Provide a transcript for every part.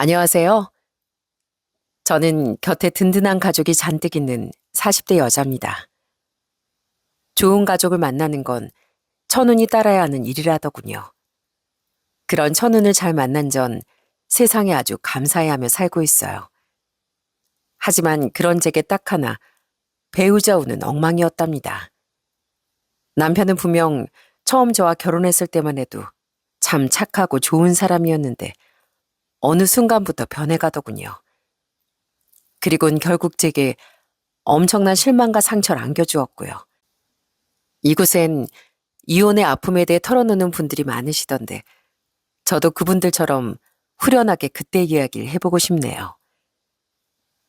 안녕하세요. 저는 곁에 든든한 가족이 잔뜩 있는 40대 여자입니다. 좋은 가족을 만나는 건 천운이 따라야 하는 일이라더군요. 그런 천운을 잘 만난 전 세상에 아주 감사해하며 살고 있어요. 하지만 그런 제게 딱 하나 배우자 운은 엉망이었답니다. 남편은 분명 처음 저와 결혼했을 때만 해도 참 착하고 좋은 사람이었는데 어느 순간부터 변해가더군요. 그리곤 결국 제게 엄청난 실망과 상처를 안겨주었고요. 이곳엔 이혼의 아픔에 대해 털어놓는 분들이 많으시던데 저도 그분들처럼 후련하게 그때 이야기를 해보고 싶네요.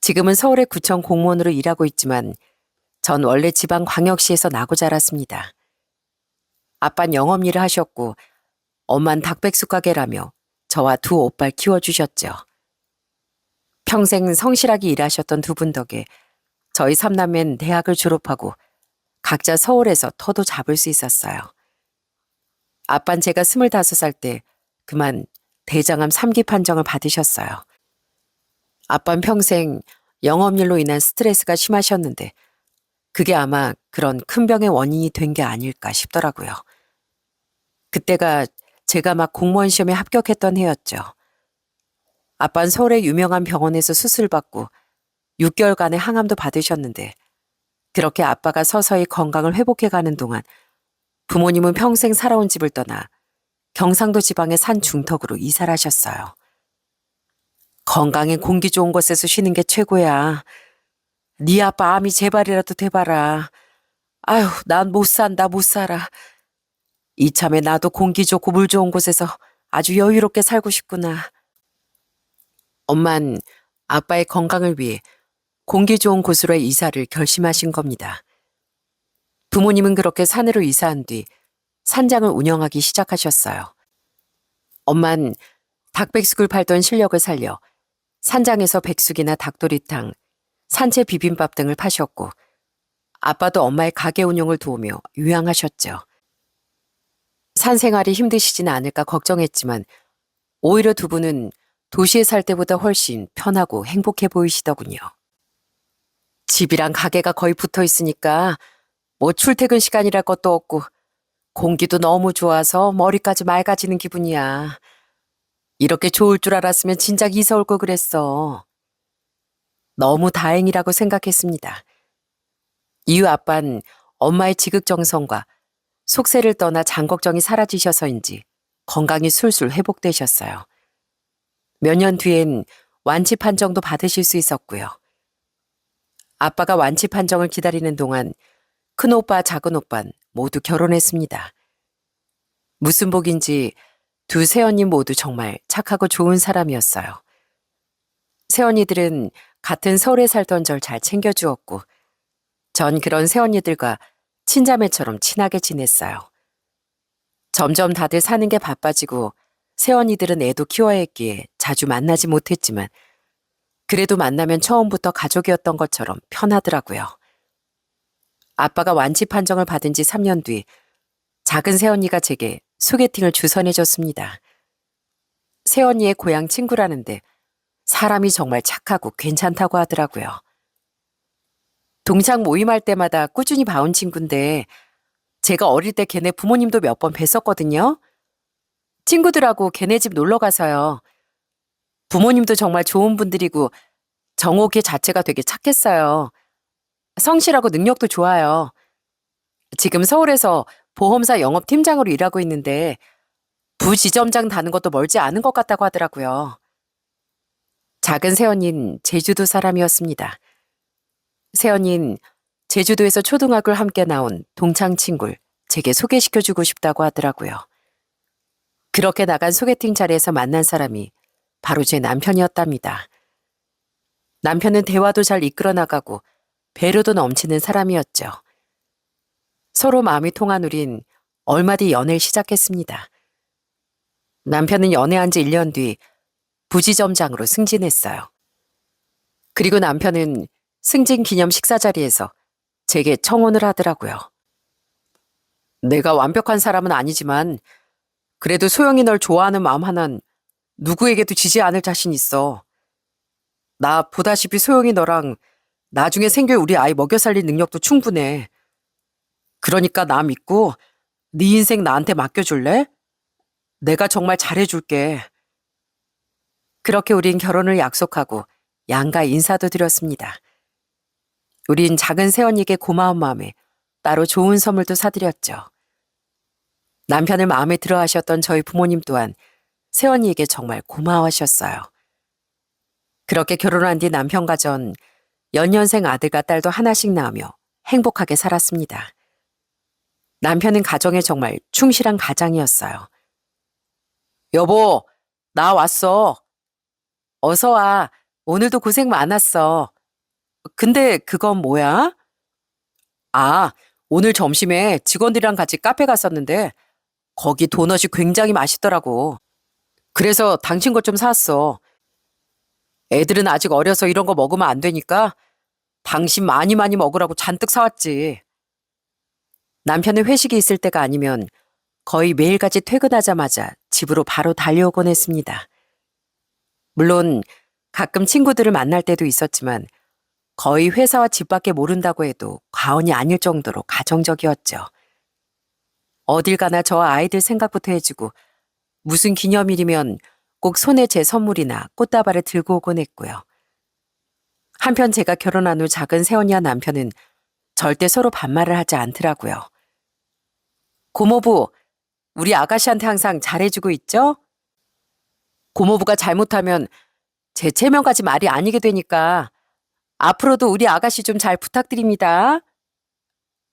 지금은 서울의 구청 공무원으로 일하고 있지만 전 원래 지방광역시에서 나고 자랐습니다. 아빤 영업일을 하셨고 엄만 닭백숙 가게라며 저와 두 오빠를 키워주셨죠. 평생 성실하게 일하셨던 두 분 덕에 저희 삼남매는 대학을 졸업하고 각자 서울에서 터도 잡을 수 있었어요. 아빤 제가 25살 때 그만 대장암 3기 판정을 받으셨어요. 아빤 평생 영업일로 인한 스트레스가 심하셨는데 그게 아마 그런 큰 병의 원인이 된 게 아닐까 싶더라고요. 그때가 제가 막 공무원 시험에 합격했던 해였죠. 아빤 서울의 유명한 병원에서 수술받고 6개월간의 항암도 받으셨는데 그렇게 아빠가 서서히 건강을 회복해가는 동안 부모님은 평생 살아온 집을 떠나 경상도 지방의 산 중턱으로 이사를 하셨어요. 건강엔 공기 좋은 곳에서 쉬는 게 최고야. 네 아빠 암이 제발이라도 돼봐라. 아휴, 난 못 산다, 못 살아. 이참에 나도 공기 좋고 물 좋은 곳에서 아주 여유롭게 살고 싶구나. 엄만 아빠의 건강을 위해 공기 좋은 곳으로의 이사를 결심하신 겁니다. 부모님은 그렇게 산으로 이사한 뒤 산장을 운영하기 시작하셨어요. 엄만 닭백숙을 팔던 실력을 살려 산장에서 백숙이나 닭도리탕, 산채 비빔밥 등을 파셨고 아빠도 엄마의 가게 운영을 도우며 유양하셨죠. 산 생활이 힘드시지는 않을까 걱정했지만 오히려 두 분은 도시에 살 때보다 훨씬 편하고 행복해 보이시더군요. 집이랑 가게가 거의 붙어 있으니까 뭐 출퇴근 시간이랄 것도 없고 공기도 너무 좋아서 머리까지 맑아지는 기분이야. 이렇게 좋을 줄 알았으면 진작 이사 올 걸 그랬어. 너무 다행이라고 생각했습니다. 이후 아빤 엄마의 지극정성과 속세를 떠나 장 걱정이 사라지셔서인지 건강이 술술 회복되셨어요. 몇 년 뒤엔 완치 판정도 받으실 수 있었고요. 아빠가 완치 판정을 기다리는 동안 큰오빠, 작은오빠는 모두 결혼했습니다. 무슨 복인지 두 새언니 모두 정말 착하고 좋은 사람이었어요. 새언니들은 같은 서울에 살던 절 잘 챙겨주었고 전 그런 새언니들과 친자매처럼 친하게 지냈어요. 점점 다들 사는 게 바빠지고 새언니들은 애도 키워야 했기에 자주 만나지 못했지만 그래도 만나면 처음부터 가족이었던 것처럼 편하더라고요. 아빠가 완치 판정을 받은 지 3년 뒤 작은 새언니가 제게 소개팅을 주선해줬습니다. 새언니의 고향 친구라는데 사람이 정말 착하고 괜찮다고 하더라고요. 동창 모임할 때마다 꾸준히 봐온 친구인데 제가 어릴 때 걔네 부모님도 몇 번 뵀었거든요. 친구들하고 걔네 집 놀러 가서요. 부모님도 정말 좋은 분들이고 정호 걔 자체가 되게 착했어요. 성실하고 능력도 좋아요. 지금 서울에서 보험사 영업팀장으로 일하고 있는데 부지점장 다는 것도 멀지 않은 것 같다고 하더라고요. 작은 새언니는 제주도 사람이었습니다. 새언니는 제주도에서 초등학교를 함께 나온 동창 친구를 제게 소개시켜주고 싶다고 하더라고요. 그렇게 나간 소개팅 자리에서 만난 사람이 바로 제 남편이었답니다. 남편은 대화도 잘 이끌어 나가고 배려도 넘치는 사람이었죠. 서로 마음이 통한 우린 얼마 뒤 연애를 시작했습니다. 남편은 연애한 지 1년 뒤 부지점장으로 승진했어요. 그리고 남편은 승진 기념 식사 자리에서 제게 청혼을 하더라고요. 내가 완벽한 사람은 아니지만 그래도 소영이 널 좋아하는 마음 하나는 누구에게도 지지 않을 자신 있어. 나 보다시피 소영이 너랑 나중에 생길 우리 아이 먹여 살릴 능력도 충분해. 그러니까 나 믿고 네 인생 나한테 맡겨줄래? 내가 정말 잘해줄게. 그렇게 우린 결혼을 약속하고 양가 인사도 드렸습니다. 우린 작은 새언니에게 고마운 마음에 따로 좋은 선물도 사드렸죠. 남편을 마음에 들어 하셨던 저희 부모님 또한 새언니에게 정말 고마워하셨어요. 그렇게 결혼한 뒤 남편 가전 연년생 아들과 딸도 하나씩 낳으며 행복하게 살았습니다. 남편은 가정에 정말 충실한 가장이었어요. 여보, 나 왔어. 어서 와. 오늘도 고생 많았어. 근데 그건 뭐야? 아, 오늘 점심에 직원들이랑 같이 카페 갔었는데 거기 도넛이 굉장히 맛있더라고. 그래서 당신 것 좀 사왔어. 애들은 아직 어려서 이런 거 먹으면 안 되니까 당신 많이 많이 먹으라고 잔뜩 사왔지. 남편은 회식이 있을 때가 아니면 거의 매일같이 퇴근하자마자 집으로 바로 달려오곤 했습니다. 물론 가끔 친구들을 만날 때도 있었지만 거의 회사와 집 밖에 모른다고 해도 과언이 아닐 정도로 가정적이었죠. 어딜 가나 저와 아이들 생각부터 해주고 무슨 기념일이면 꼭 손에 제 선물이나 꽃다발을 들고 오곤 했고요. 한편 제가 결혼한 후 작은 새언니와 남편은 절대 서로 반말을 하지 않더라고요. 고모부, 우리 아가씨한테 항상 잘해주고 있죠? 고모부가 잘못하면 제 체면까지 말이 아니게 되니까 앞으로도 우리 아가씨 좀 잘 부탁드립니다.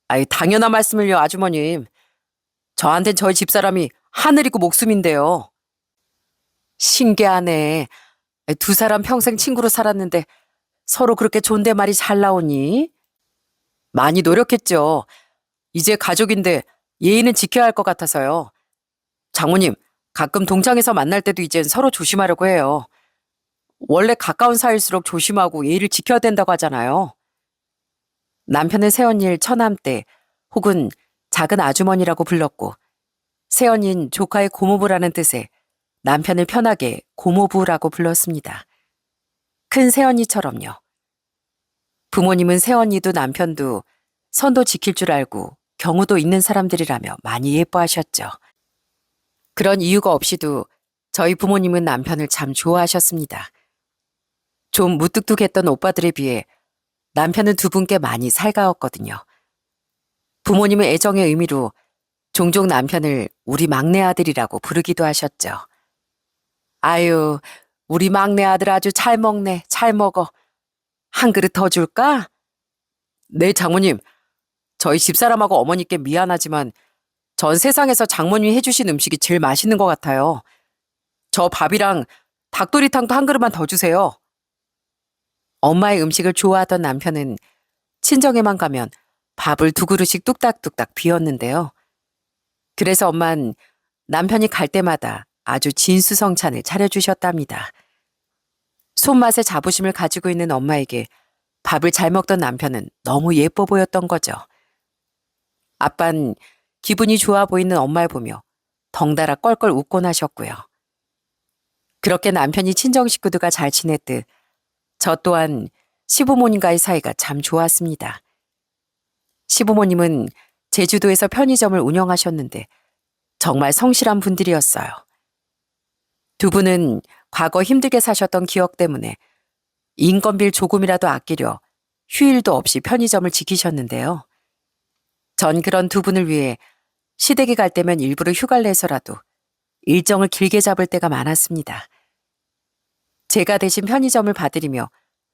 아이, 당연한 말씀을요, 아주머님. 저한텐 저희 집사람이 하늘이고 목숨인데요. 신기하네. 두 사람 평생 친구로 살았는데 서로 그렇게 존댓말이 잘 나오니? 많이 노력했죠. 이제 가족인데 예의는 지켜야 할 것 같아서요. 장모님, 가끔 동창에서 만날 때도 이젠 서로 조심하려고 해요. 원래 가까운 사이일수록 조심하고 예의를 지켜야 된다고 하잖아요. 남편은 새언니를 처남때 혹은 작은 아주머니라고 불렀고 새언니는 조카의 고모부라는 뜻에 남편을 편하게 고모부라고 불렀습니다. 큰 새언니처럼요. 부모님은 새언니도 남편도 선도 지킬 줄 알고 경우도 있는 사람들이라며 많이 예뻐하셨죠. 그런 이유가 없이도 저희 부모님은 남편을 참 좋아하셨습니다. 좀 무뚝뚝했던 오빠들에 비해 남편은 두 분께 많이 살가웠거든요. 부모님은 애정의 의미로 종종 남편을 우리 막내 아들이라고 부르기도 하셨죠. 아유, 우리 막내 아들 아주 잘 먹네, 잘 먹어. 한 그릇 더 줄까? 네, 장모님. 저희 집사람하고 어머니께 미안하지만 전 세상에서 장모님이 해주신 음식이 제일 맛있는 것 같아요. 저 밥이랑 닭도리탕도 한 그릇만 더 주세요. 엄마의 음식을 좋아하던 남편은 친정에만 가면 밥을 두 그릇씩 뚝딱뚝딱 비웠는데요. 그래서 엄만 남편이 갈 때마다 아주 진수성찬을 차려주셨답니다. 손맛에 자부심을 가지고 있는 엄마에게 밥을 잘 먹던 남편은 너무 예뻐 보였던 거죠. 아빤 기분이 좋아 보이는 엄마를 보며 덩달아 껄껄 웃곤 하셨고요. 그렇게 남편이 친정 식구들과 잘 지냈듯 저 또한 시부모님과의 사이가 참 좋았습니다. 시부모님은 제주도에서 편의점을 운영하셨는데 정말 성실한 분들이었어요. 두 분은 과거 힘들게 사셨던 기억 때문에 인건비를 조금이라도 아끼려 휴일도 없이 편의점을 지키셨는데요. 전 그런 두 분을 위해 시댁에 갈 때면 일부러 휴가를 내서라도 일정을 길게 잡을 때가 많았습니다. 제가 대신 편의점을 봐드리며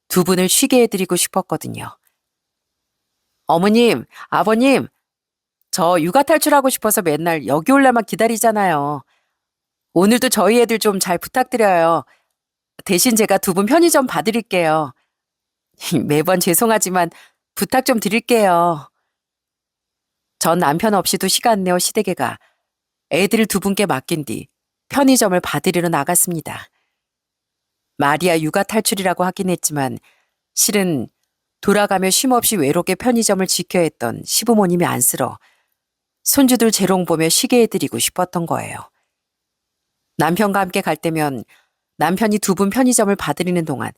두 분을 쉬게 해드리고 싶었거든요. 어머님, 아버님, 저 육아 탈출하고 싶어서 맨날 여기 올라만 기다리잖아요. 오늘도 저희 애들 좀 잘 부탁드려요. 대신 제가 두 분 편의점 봐드릴게요. 매번 죄송하지만 부탁 좀 드릴게요. 전 남편 없이도 시간 내어 시댁에 가 애들을 두 분께 맡긴 뒤 편의점을 봐드리러 나갔습니다. 말이야 육아 탈출이라고 하긴 했지만 실은 돌아가며 쉼없이 외롭게 편의점을 지켜야 했던 시부모님이 안쓰러 손주들 재롱 보며 쉬게 해드리고 싶었던 거예요. 남편과 함께 갈 때면 남편이 두 분 편의점을 봐드리는 동안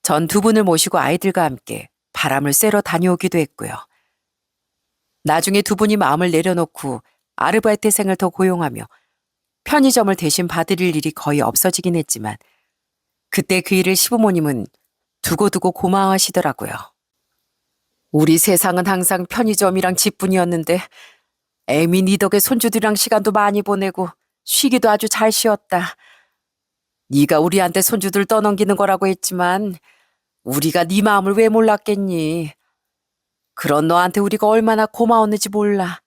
전 두 분을 모시고 아이들과 함께 바람을 쐬러 다녀오기도 했고요. 나중에 두 분이 마음을 내려놓고 아르바이트생을 더 고용하며 편의점을 대신 봐드릴 일이 거의 없어지긴 했지만 그때 그 일을 시부모님은 두고두고 고마워하시더라고요. 우리 세상은 항상 편의점이랑 집뿐이었는데 애미 니 덕에 손주들이랑 시간도 많이 보내고 쉬기도 아주 잘 쉬었다. 네가 우리한테 손주들 떠넘기는 거라고 했지만 우리가 네 마음을 왜 몰랐겠니. 그런 너한테 우리가 얼마나 고마웠는지 몰라.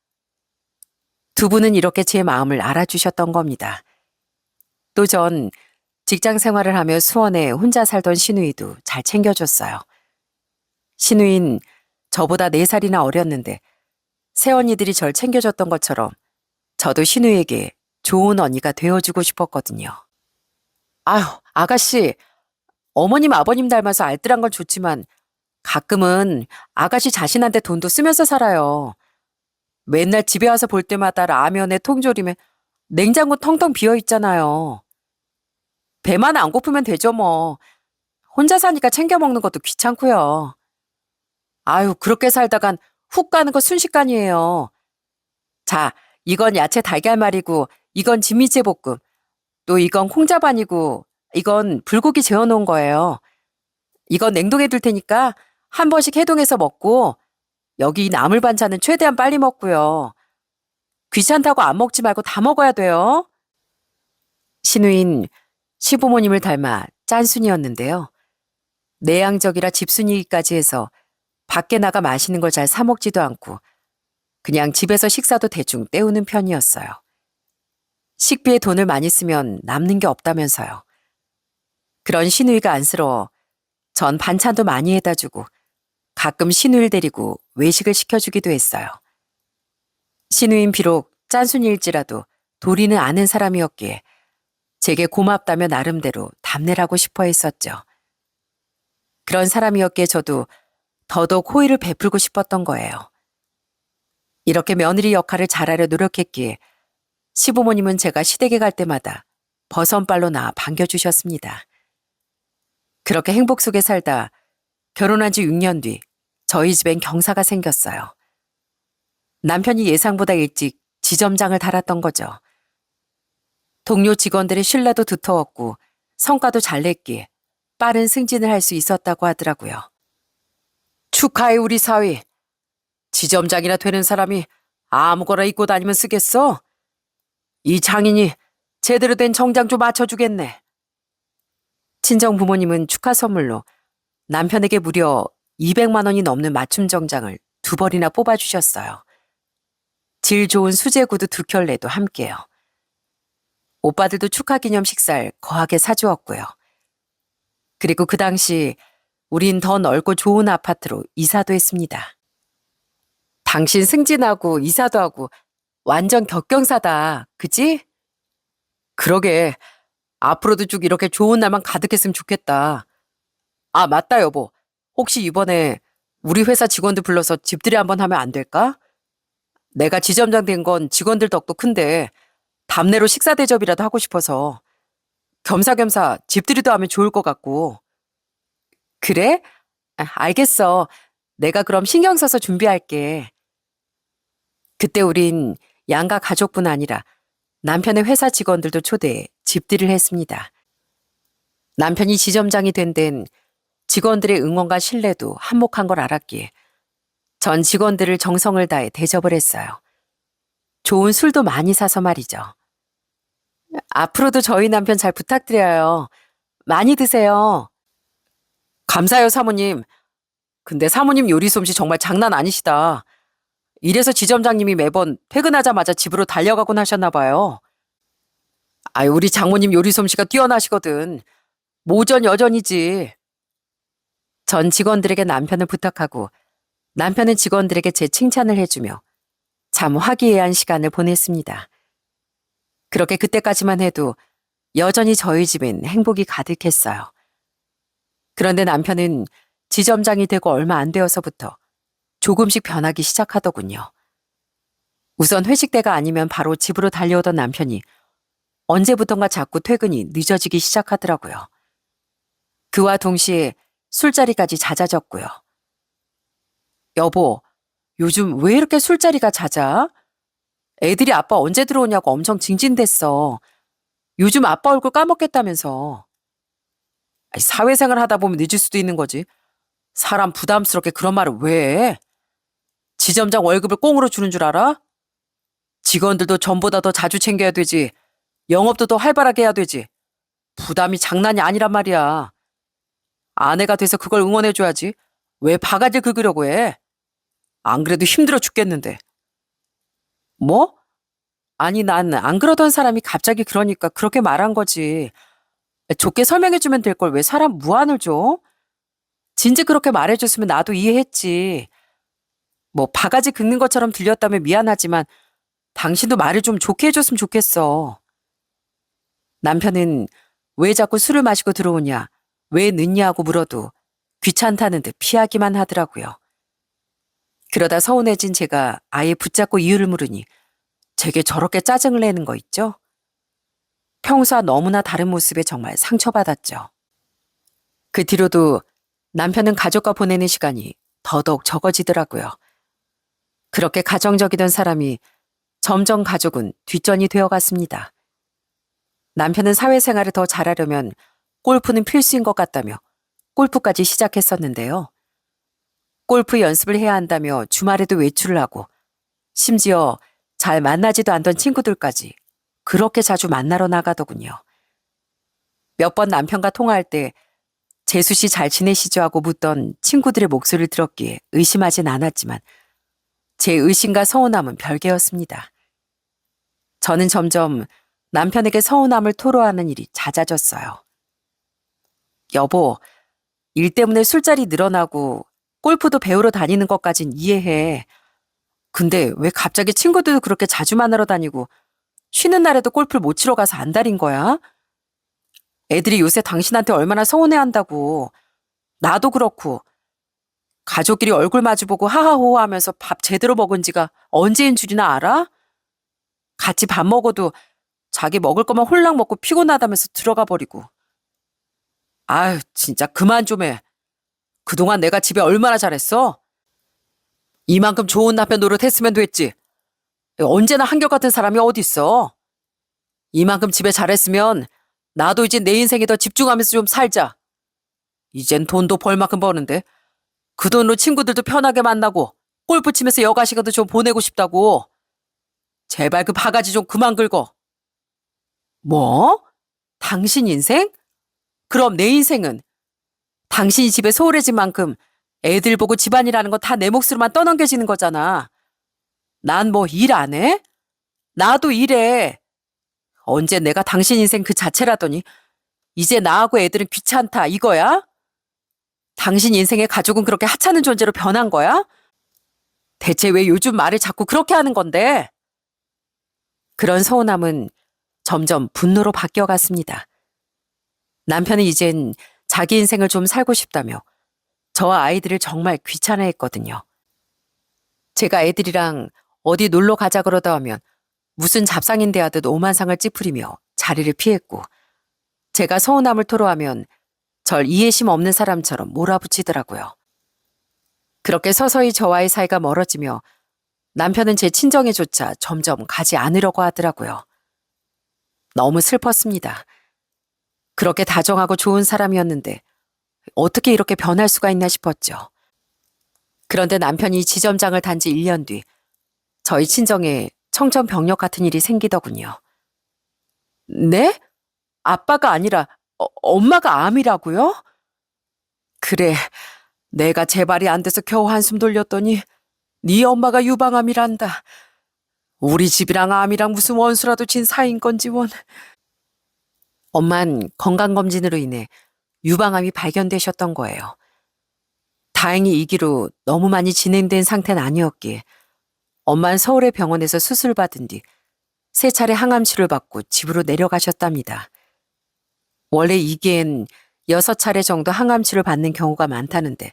두 분은 이렇게 제 마음을 알아주셨던 겁니다. 또 전 직장 생활을 하며 수원에 혼자 살던 시누이도 잘 챙겨줬어요. 시누인 저보다 4살이나 어렸는데 새언니들이 절 챙겨줬던 것처럼 저도 시누이에게 좋은 언니가 되어주고 싶었거든요. 아휴, 아가씨, 어머님 아버님 닮아서 알뜰한 건 좋지만 가끔은 아가씨 자신한테 돈도 쓰면서 살아요. 맨날 집에 와서 볼 때마다 라면에 통조림에 냉장고 텅텅 비어 있잖아요. 배만 안 고프면 되죠 뭐. 혼자 사니까 챙겨 먹는 것도 귀찮고요. 아유, 그렇게 살다간 훅 가는 거 순식간이에요. 자, 이건 야채 달걀말이고 이건 진미채볶음, 또 이건 콩자반이고 이건 불고기 재워놓은 거예요. 이건 냉동해 둘 테니까 한 번씩 해동해서 먹고 여기 이 나물 반찬은 최대한 빨리 먹고요. 귀찮다고 안 먹지 말고 다 먹어야 돼요. 시누인 시부모님을 닮아 짠순이였는데요. 내향적이라 집순이까지 해서 밖에 나가 마시는 걸 잘 사 먹지도 않고 그냥 집에서 식사도 대충 때우는 편이었어요. 식비에 돈을 많이 쓰면 남는 게 없다면서요. 그런 시누이가 안쓰러워 전 반찬도 많이 해다 주고 가끔 시누이를 데리고 외식을 시켜주기도 했어요. 시누인 비록 짠순이일지라도 도리는 아는 사람이었기에 제게 고맙다며 나름대로 답례라고 싶어 했었죠. 그런 사람이었기에 저도 더더욱 호의를 베풀고 싶었던 거예요. 이렇게 며느리 역할을 잘하려 노력했기에 시부모님은 제가 시댁에 갈 때마다 버선발로 나와 반겨주셨습니다. 그렇게 행복 속에 살다 결혼한 지 6년 뒤 저희 집엔 경사가 생겼어요. 남편이 예상보다 일찍 지점장을 달았던 거죠. 동료 직원들의 신뢰도 두터웠고 성과도 잘 냈기에 빠른 승진을 할 수 있었다고 하더라고요. 축하해 우리 사위. 지점장이나 되는 사람이 아무거나 입고 다니면 쓰겠어? 이 장인이 제대로 된 정장 좀 맞춰주겠네. 친정 부모님은 축하 선물로 남편에게 무려 200만 원이 넘는 맞춤 정장을 2벌이나 뽑아주셨어요. 질 좋은 수제 구두 2켤레도 함께요. 오빠들도 축하 기념 식사를 거하게 사주었고요. 그리고 그 당시 우린 더 넓고 좋은 아파트로 이사도 했습니다. 당신 승진하고 이사도 하고 완전 격경사다, 그지? 그러게, 앞으로도 쭉 이렇게 좋은 날만 가득했으면 좋겠다. 아, 맞다 여보. 혹시 이번에 우리 회사 직원들 불러서 집들이 한번 하면 안 될까? 내가 지점장 된 건 직원들 덕도 큰데 답례로 식사 대접이라도 하고 싶어서 겸사겸사 집들이도 하면 좋을 것 같고. 그래? 아, 알겠어. 내가 그럼 신경 써서 준비할게. 그때 우린 양가 가족뿐 아니라 남편의 회사 직원들도 초대해 집들이를 했습니다. 남편이 지점장이 된 데는 직원들의 응원과 신뢰도 한몫한 걸 알았기에 전 직원들을 정성을 다해 대접을 했어요. 좋은 술도 많이 사서 말이죠. 앞으로도 저희 남편 잘 부탁드려요. 많이 드세요. 감사해요, 사모님. 근데 사모님 요리 솜씨 정말 장난 아니시다. 이래서 지점장님이 매번 퇴근하자마자 집으로 달려가곤 하셨나 봐요. 아유, 우리 장모님 요리 솜씨가 뛰어나시거든. 모전 여전이지. 전 직원들에게 남편을 부탁하고 남편은 직원들에게 제 칭찬을 해주며 참 화기애애한 시간을 보냈습니다. 그렇게 그때까지만 해도 여전히 저희 집엔 행복이 가득했어요. 그런데 남편은 지점장이 되고 얼마 안 되어서부터 조금씩 변하기 시작하더군요. 우선 회식 때가 아니면 바로 집으로 달려오던 남편이 언제부턴가 자꾸 퇴근이 늦어지기 시작하더라고요. 그와 동시에 술자리까지 잦아졌고요. 여보, 요즘 왜 이렇게 술자리가 잦아? 애들이 아빠 언제 들어오냐고 엄청 징징댔어. 요즘 아빠 얼굴 까먹겠다면서. 아니, 사회생활 하다 보면 늦을 수도 있는 거지. 사람 부담스럽게 그런 말을 왜 해? 지점장 월급을 꽁으로 주는 줄 알아? 직원들도 전보다 더 자주 챙겨야 되지. 영업도 더 활발하게 해야 되지. 부담이 장난이 아니란 말이야. 아내가 돼서 그걸 응원해줘야지. 왜 바가지를 긁으려고 해? 안 그래도 힘들어 죽겠는데. 뭐? 아니, 난 안 그러던 사람이 갑자기 그러니까 그렇게 말한 거지. 좋게 설명해주면 될 걸 왜 사람 무안을 줘? 진즉 그렇게 말해줬으면 나도 이해했지. 뭐 바가지 긁는 것처럼 들렸다면 미안하지만 당신도 말을 좀 좋게 해줬으면 좋겠어. 남편은 왜 자꾸 술을 마시고 들어오냐, 왜 늦냐고 물어도 귀찮다는 듯 피하기만 하더라고요. 그러다 서운해진 제가 아예 붙잡고 이유를 물으니 제게 저렇게 짜증을 내는 거 있죠? 평소와 너무나 다른 모습에 정말 상처받았죠. 그 뒤로도 남편은 가족과 보내는 시간이 더더욱 적어지더라고요. 그렇게 가정적이던 사람이 점점 가족은 뒷전이 되어갔습니다. 남편은 사회생활을 더 잘하려면 골프는 필수인 것 같다며 골프까지 시작했었는데요. 골프 연습을 해야 한다며 주말에도 외출을 하고 심지어 잘 만나지도 않던 친구들까지 그렇게 자주 만나러 나가더군요. 몇 번 남편과 통화할 때 재수 씨 잘 지내시죠 하고 묻던 친구들의 목소리를 들었기에 의심하진 않았지만 제 의심과 서운함은 별개였습니다. 저는 점점 남편에게 서운함을 토로하는 일이 잦아졌어요. 여보, 일 때문에 술자리 늘어나고 골프도 배우러 다니는 것까진 이해해. 근데 왜 갑자기 친구들도 그렇게 자주 만나러 다니고 쉬는 날에도 골프를 못 치러 가서 안달인 거야? 애들이 요새 당신한테 얼마나 서운해한다고. 나도 그렇고 가족끼리 얼굴 마주보고 하하호호 하면서 밥 제대로 먹은 지가 언제인 줄이나 알아? 같이 밥 먹어도 자기 먹을 거만 홀랑 먹고 피곤하다면서 들어가 버리고. 아유, 진짜 그만 좀 해. 그동안 내가 집에 얼마나 잘했어? 이만큼 좋은 남편 노릇했으면 됐지. 언제나 한결같은 사람이 어딨어. 이만큼 집에 잘했으면 나도 이제 내 인생에 더 집중하면서 좀 살자. 이젠 돈도 벌 만큼 버는데 그 돈으로 친구들도 편하게 만나고 골프 치면서 여가 시간도 좀 보내고 싶다고. 제발 그 바가지 좀 그만 긁어. 뭐? 당신 인생? 그럼 내 인생은? 당신이 집에 소홀해진 만큼 애들 보고 집안일하는 거 다 내 몫으로만 떠넘겨지는 거잖아. 난 뭐 일 안 해? 나도 일해. 언제 내가 당신 인생 그 자체라더니 이제 나하고 애들은 귀찮다 이거야? 당신 인생의 가족은 그렇게 하찮은 존재로 변한 거야? 대체 왜 요즘 말을 자꾸 그렇게 하는 건데? 그런 서운함은 점점 분노로 바뀌어갔습니다. 남편은 이젠 자기 인생을 좀 살고 싶다며 저와 아이들을 정말 귀찮아했거든요. 제가 애들이랑 어디 놀러 가자 그러다 하면 무슨 잡상인 대하듯 오만상을 찌푸리며 자리를 피했고 제가 서운함을 토로하면 절 이해심 없는 사람처럼 몰아붙이더라고요. 그렇게 서서히 저와의 사이가 멀어지며 남편은 제 친정에조차 점점 가지 않으려고 하더라고요. 너무 슬펐습니다. 그렇게 다정하고 좋은 사람이었는데 어떻게 이렇게 변할 수가 있나 싶었죠. 그런데 남편이 지점장을 단 지 1년 뒤 저희 친정에 청천벽력 같은 일이 생기더군요. 네? 아빠가 아니라 엄마가 암이라고요? 그래, 내가 재발이 안 돼서 겨우 한숨 돌렸더니 네 엄마가 유방암이란다. 우리 집이랑 암이랑 무슨 원수라도 진 사이인 건지 원. 엄만 건강검진으로 인해 유방암이 발견되셨던 거예요. 다행히 이 기로 너무 많이 진행된 상태는 아니었기에 엄만 서울의 병원에서 수술받은 뒤 3차례 항암 치료를 받고 집으로 내려가셨답니다. 원래 2기엔 6차례 정도 항암 치료를 받는 경우가 많다는데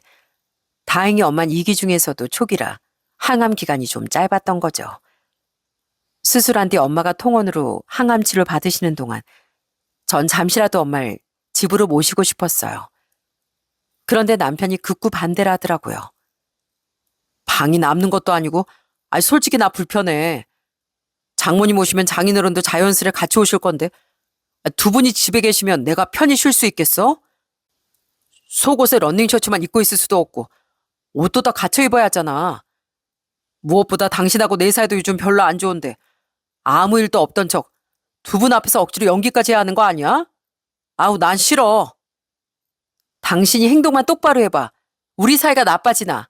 다행히 엄만 2기 중에서도 초기라 항암 기간이 좀 짧았던 거죠. 수술한 뒤 엄마가 통원으로 항암 치료를 받으시는 동안 전 잠시라도 엄마를 집으로 모시고 싶었어요. 그런데 남편이 극구 반대를 하더라고요. 방이 남는 것도 아니고, 솔직히 나 불편해. 장모님 오시면 장인어른도 자연스레 같이 오실 건데, 두 분이 집에 계시면 내가 편히 쉴 수 있겠어? 속옷에 런닝셔츠만 입고 있을 수도 없고, 옷도 다 갖춰 입어야 하잖아. 무엇보다 당신하고 내 사이도 요즘 별로 안 좋은데, 아무 일도 없던 척 두 분 앞에서 억지로 연기까지 해야 하는 거 아니야? 아우, 난 싫어. 당신이 행동만 똑바로 해봐. 우리 사이가 나빠지나.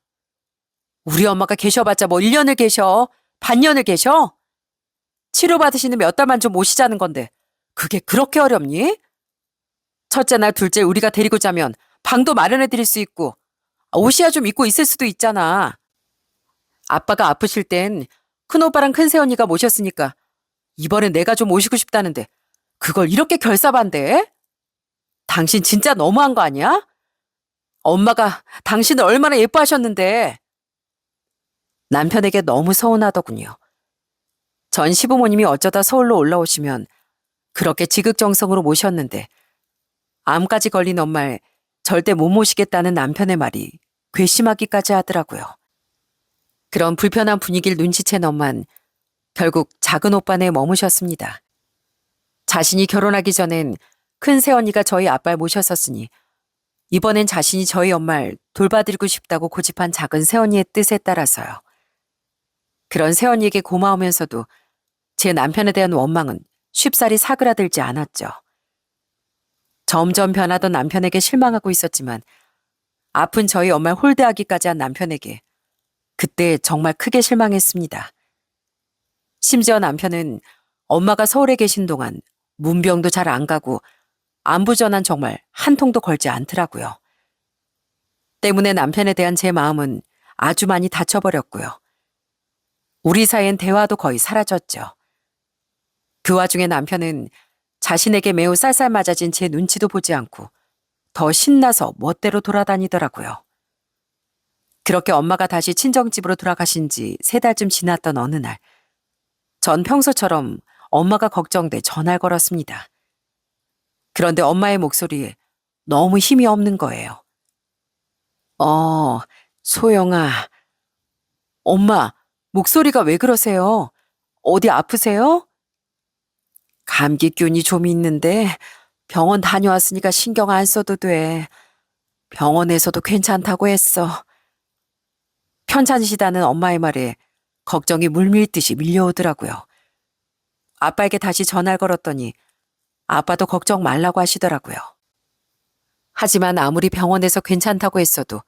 우리 엄마가 계셔봤자 뭐 1년을 계셔? 반년을 계셔? 치료받으시는 몇 달만 좀 모시자는 건데 그게 그렇게 어렵니? 첫째 날 둘째 우리가 데리고 자면 방도 마련해 드릴 수 있고 옷이야 좀 입고 있을 수도 있잖아. 아빠가 아프실 땐 큰오빠랑 큰새언니가 모셨으니까 이번엔 내가 좀 모시고 싶다는데 그걸 이렇게 결사반대해? 당신 진짜 너무한 거 아니야? 엄마가 당신을 얼마나 예뻐하셨는데. 남편에게 너무 서운하더군요. 전 시부모님이 어쩌다 서울로 올라오시면 그렇게 지극정성으로 모셨는데 암까지 걸린 엄마를 절대 못 모시겠다는 남편의 말이 괘씸하기까지 하더라고요. 그런 불편한 분위기를 눈치챈 엄만 결국 작은 오빠네 머무셨습니다. 자신이 결혼하기 전엔 큰 새언니가 저희 아빠를 모셨었으니 이번엔 자신이 저희 엄마를 돌봐드리고 싶다고 고집한 작은 새언니의 뜻에 따라서요. 그런 새언니에게 고마우면서도 제 남편에 대한 원망은 쉽사리 사그라들지 않았죠. 점점 변하던 남편에게 실망하고 있었지만 아픈 저희 엄마를 홀대하기까지 한 남편에게 그때 정말 크게 실망했습니다. 심지어 남편은 엄마가 서울에 계신 동안 문병도 잘 안 가고 안부 전화는 정말 한 통도 걸지 않더라고요. 때문에 남편에 대한 제 마음은 아주 많이 다쳐버렸고요. 우리 사이엔 대화도 거의 사라졌죠. 그 와중에 남편은 자신에게 매우 쌀쌀맞아진 제 눈치도 보지 않고 더 신나서 멋대로 돌아다니더라고요. 그렇게 엄마가 다시 친정집으로 돌아가신 지 3달쯤 지났던 어느 날, 전 평소처럼 엄마가 걱정돼 전화를 걸었습니다. 그런데 엄마의 목소리에 너무 힘이 없는 거예요. 소영아. 엄마, 목소리가 왜 그러세요? 어디 아프세요? 감기균이 좀 있는데 병원 다녀왔으니까 신경 안 써도 돼. 병원에서도 괜찮다고 했어. 편찮으시다는 엄마의 말에 걱정이 물밀듯이 밀려오더라고요. 아빠에게 다시 전화를 걸었더니 아빠도 걱정 말라고 하시더라고요. 하지만 아무리 병원에서 괜찮다고 했어도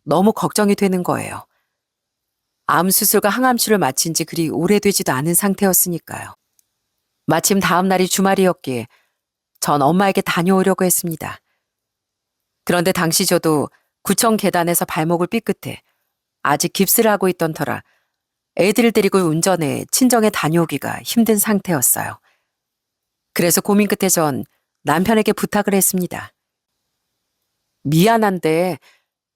너무 걱정이 되는 거예요. 암 수술과 항암치료를 마친 지 그리 오래되지도 않은 상태였으니까요. 마침 다음 날이 주말이었기에 전 엄마에게 다녀오려고 했습니다. 그런데 당시 저도 구청 계단에서 발목을 삐끗해 아직 깁스를 하고 있던 터라 애들을 데리고 운전해 친정에 다녀오기가 힘든 상태였어요. 그래서 고민 끝에 전 남편에게 부탁을 했습니다. 미안한데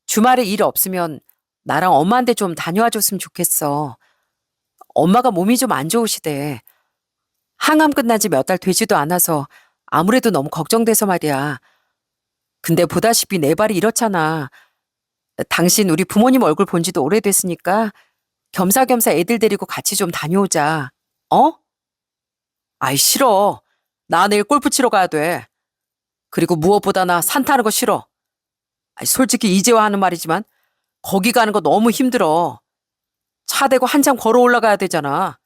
주말에 일 없으면 나랑 엄마한테 좀 다녀와 줬으면 좋겠어. 엄마가 몸이 좀 안 좋으시대. 항암 끝난 지 몇 달 되지도 않아서 아무래도 너무 걱정돼서 말이야. 근데 보다시피 내 발이 이렇잖아. 당신 우리 부모님 얼굴 본 지도 오래됐으니까 겸사겸사 애들 데리고 같이 좀 다녀오자. 어? 싫어. 나 내일 골프 치러 가야 돼. 그리고 무엇보다 나 산 타는 거 싫어. 솔직히 이제와 하는 말이지만 거기 가는 거 너무 힘들어. 차 대고 한참 걸어 올라가야 되잖아.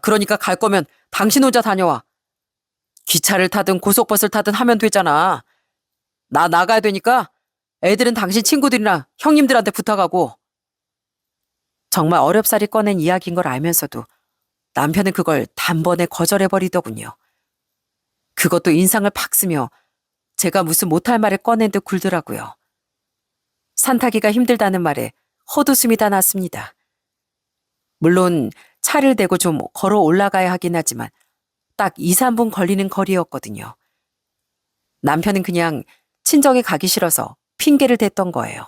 그러니까 갈 거면 당신 혼자 다녀와. 기차를 타든 고속버스를 타든 하면 되잖아. 나 나가야 되니까 애들은 당신 친구들이나 형님들한테 부탁하고. 정말 어렵사리 꺼낸 이야기인 걸 알면서도 남편은 그걸 단번에 거절해버리더군요. 그것도 인상을 팍 쓰며 제가 무슨 못할 말을 꺼낸 듯 굴더라고요. 산타기가 힘들다는 말에 헛웃음이 다 났습니다. 물론 차를 대고 좀 걸어 올라가야 하긴 하지만 딱 2, 3분 걸리는 거리였거든요. 남편은 그냥 친정에 가기 싫어서 핑계를 댔던 거예요.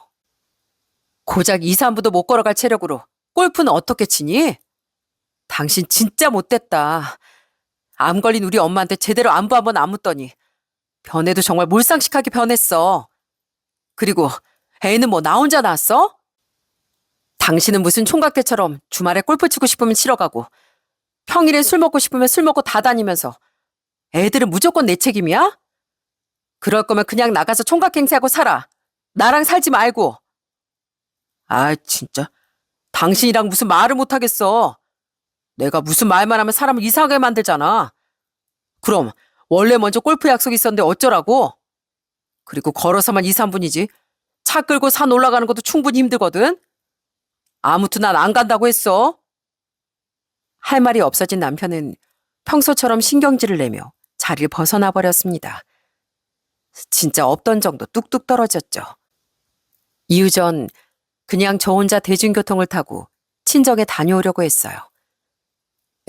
고작 2, 3분도 못 걸어갈 체력으로 골프는 어떻게 치니? 당신 진짜 못됐다. 암 걸린 우리 엄마한테 제대로 안부 한번 안 묻더니 변해도 정말 몰상식하게 변했어. 그리고 애는 뭐 나 혼자 낳았어? 당신은 무슨 총각대처럼 주말에 골프 치고 싶으면 치러 가고 평일에 술 먹고 싶으면 술 먹고 다 다니면서 애들은 무조건 내 책임이야? 그럴 거면 그냥 나가서 총각 행세하고 살아. 나랑 살지 말고. 아, 진짜. 당신이랑 무슨 말을 못하겠어. 내가 무슨 말만 하면 사람을 이상하게 만들잖아. 그럼 원래 먼저 골프 약속이 있었는데 어쩌라고? 그리고 걸어서만 2, 3분이지. 차 끌고 산 올라가는 것도 충분히 힘들거든. 아무튼 난 안 간다고 했어. 할 말이 없어진 남편은 평소처럼 신경질을 내며 자리를 벗어나 버렸습니다. 진짜 없던 정도 뚝뚝 떨어졌죠. 이후 전 그냥 저 혼자 대중교통을 타고 친정에 다녀오려고 했어요.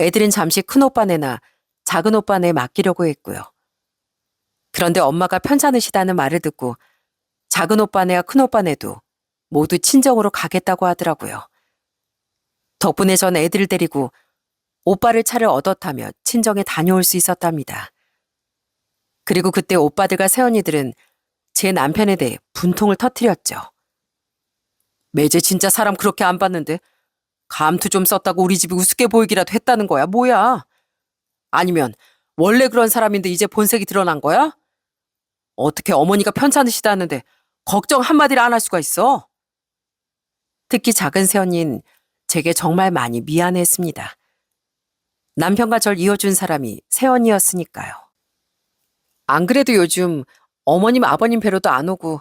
애들은 잠시 큰오빠네나 작은오빠네 맡기려고 했고요. 그런데 엄마가 편찮으시다는 말을 듣고 작은오빠네와 큰오빠네도 모두 친정으로 가겠다고 하더라고요. 덕분에 전 애들을 데리고 오빠를 차를 얻어 타며 친정에 다녀올 수 있었답니다. 그리고 그때 오빠들과 새언니들은 제 남편에 대해 분통을 터뜨렸죠. 매제 진짜 사람 그렇게 안 봤는데 감투 좀 썼다고 우리 집이 우습게 보이기라도 했다는 거야, 뭐야? 아니면 원래 그런 사람인데 이제 본색이 드러난 거야? 어떻게 어머니가 편찮으시다는데 걱정 한마디를 안 할 수가 있어? 특히 작은 새언니는 제게 정말 많이 미안했습니다. 남편과 절 이어준 사람이 새언니였으니까요. 안 그래도 요즘 어머님 아버님 뵈러도 안 오고